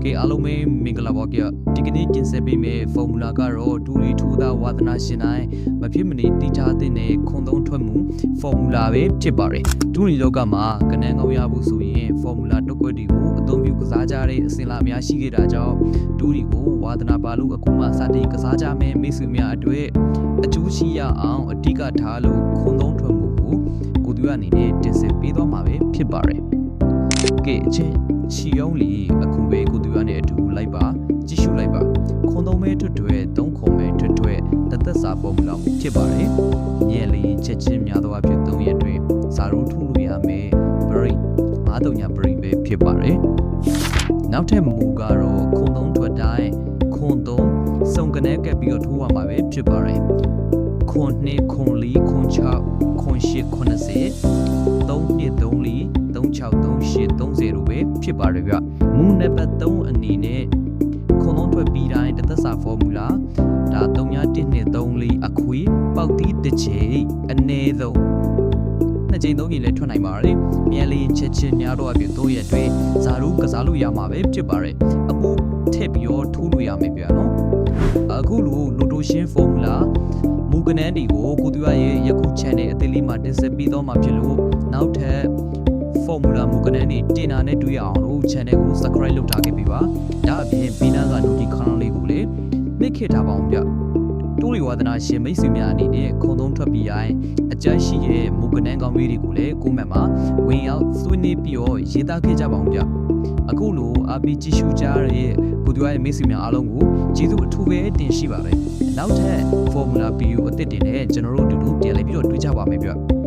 ကေအားလုံးပဲမင်္ဂလာပါဗျဒီကနေ့တင်ဆက်ပေးမယ့် formula ကတော့ဒူရီထူသာဝါသနာရှင်တိုင်းမဖြစ်မနေတိကျတဲ့ခွန်သုံးထွက်မှု formula ပဲဖြစ်ပါတယ်ဒူရီလောကမှာကနန်းကောင်းရဖို့ဆိုရင် formula တုတ်ကွက်တွေကိုအသုံးပြုကစားကြတဲ့အစဉ်လာအများရှိခဲ့တာကြောင့်ဒူရီကိုဝါသနာပါလို့အခုမှစတင်ကစားကြမယ့်မိတ်ဆွေများအတွက်အကျိုးရှိရအောင်အဓိကထားလို့ခွန်သုံးထွက်မှုကိုကိုသူရအနေနဲ့တင်ဆက်ပေးသွားမှာပဲဖြစ်ပါတယ်ကဲအချင်းချီအောင်လီအခုပဲကိုသူရနဲ့အတူလိုက်ပါကြည့်ရှုလိုက်ပါခွန်သုံးမဲထွတ်ထွဲသုံးခွန်မဲထွတ်ထွဲတသက်စာပုံမလောက်ဖြစ်ပါတယ်ညက်လေးချက်ချင်းများသောအဖြစ်3ရက်တွင်စာရုံးထုလို့ရမယ် break 53ည break ပဲဖြစ်ပါတယ်နောက်ထပ်မူကတော့ခွန်သုံးထွက်တိုင်းခွန်သုံးစုံကနေကပ်ပြီးတော့ထိုးရမှာပဲဖြစ်ပါတယ်ခွန်2ခွန်4ခွန်6ခွန်8ခွန်10 3နှစ်3လီ36 38 30တို့ပဲဖြစ်ပါတယ်ဗျမူနံပါတ်3အနေနဲ့ခွန်သုံးထွက်ပြီးတိုင်းတသက်စာ formula ဒါ3ည1နှစ်3လီအခွေပေါက်တီးတစ်ချိန်အနည်းဆုံးနှစ်ချိန်သုံးချိန်လည်းထွက်နိုင်ပါတယ်မြန်လေးချက်ချင်းများတော့အပြင်3ရက်တွင်ဇာရုကစားလို့ရမှာပဲဖြစ်ပါတယ်အပူထည့်ပြီးတော့ထိုးလို့ရမယ်ဗျာနော်အခုလိုလိုတိုရှင်း formula မူကနန်းဒီကိုကိုသူရရဲ့ယခု channel အသေးလေးမှာတင်ဆက်ပေးတော့မှာဖြစ်လို့နောက်ထပ် formula မူကနန်းဒီတင်တာနဲ့တွေ့ရအောင်လို့ channel ကို subscribe လုပ်ထားခဲ့ပေးပါဒါအပြင်ဘီနာက notification လေးကိုလည်းနှိပ်ခဲ့ထားပါအောင်ဗျတိုးရီဝါသနာရှင်မိတ်ဆွေများအနေနဲ့ခုံသုံးထွက်ပြီးရင်အကြိုက်ရှိရဲ့မူကနန်းကောင်းလေးတွေကိုလည်းကိုမန့်မှာဝင်ရောက်ဆွေးနွေးပြီးတော့ရေးသားခဲ့ကြပါအောင်ဗျအခုလိုအားပေးကြည့်ရှုကြတဲ့ကိုသူရရဲ့မိတ်ဆွေများအားလုံးကိုကျေးဇူးအထူးပဲတင်ရှိပါတယ်နောက်ထပ် formula ပြီးအသစ်တင်နဲ့ကျွန်တော်တို့အတူတူပြန်လည်ပြီးတော့တွေ့ကြပါမယ်ဗျ